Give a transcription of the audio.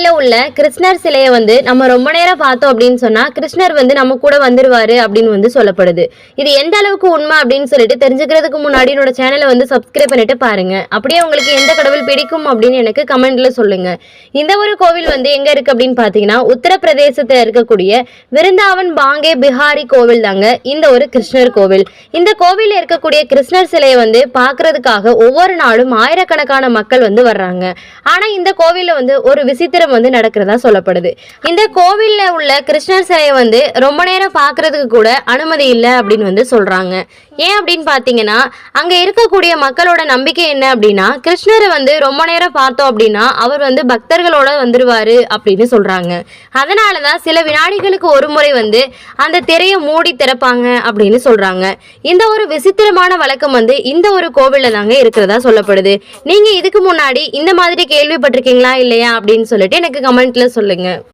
கோவில்ல உள்ள கிருஷ்ணர் சிலையை நம்ம ரொம்ப நேரம் பார்த்தோம் அப்படின்னு சொன்னா கிருஷ்ணர் நம்ம கூட வந்துருவாரு அப்படின்னு சொல்லப்படுது. இது எந்த அளவுக்கு உண்மை அப்படின்னு சொல்லிட்டு தெரிஞ்சுக்கிறதுக்கு முன்னாடி என்னோட சேனலை சப்ஸ்கிரைப் பண்ணிட்டு பாருங்க. அப்படியே உங்களுக்கு எந்த கடவுள் பிடிக்கும் அப்படின்னு எனக்கு கமெண்ட்ல சொல்லுங்க. இந்த ஒரு கோவில் எங்க இருக்கு அப்படின்னு பாத்தீங்கன்னா உத்தரப்பிரதேசத்துல இருக்கக்கூடிய விருந்தாவன் பாங்கே பிஹாரி கோவில் தாங்க இந்த ஒரு கிருஷ்ணர் கோவில். இந்த கோவில்ல இருக்கக்கூடிய கிருஷ்ணர் சிலையை பாக்குறதுக்காக ஒவ்வொரு நாளும் ஆயிரக்கணக்கான மக்கள் வர்றாங்க. ஆனா இந்த கோவில்ல ஒரு விசித்திரம் நடக்கிறதா சொல்லப்படுது. இந்த கோவில்ல உள்ள கிருஷ்ணர் சிலையை ரொம்ப நேரம் பாக்குறதுக்கு கூட அனுமதி இல்லை அப்படின்னு சொல்றாங்க. ஏன் அப்படின்னு பாத்தீங்கன்னா அங்க இருக்கக்கூடிய மக்களோட நம்பிக்கை என்ன அப்படின்னா கிருஷ்ணரை ரொம்ப நேரம் பார்த்தோம் அப்படின்னா அவர் பக்தர்களோட வந்துருவாரு அப்படின்னு சொல்றாங்க. அதனாலதான் சில வினாடிகளுக்கு ஒரு முறை அந்த திரையை மூடி திறப்பாங்க அப்படின்னு சொல்றாங்க. இந்த ஒரு விசித்திரமான வழக்கம் இந்த ஒரு கோவில்ல தாங்க இருக்கிறதா சொல்லப்படுது. நீங்க இதுக்கு முன்னாடி இந்த மாதிரி கேள்விப்பட்டிருக்கீங்களா இல்லையா அப்படின்னு சொல்லிட்டு எனக்கு கமெண்ட்ல சொல்லுங்க.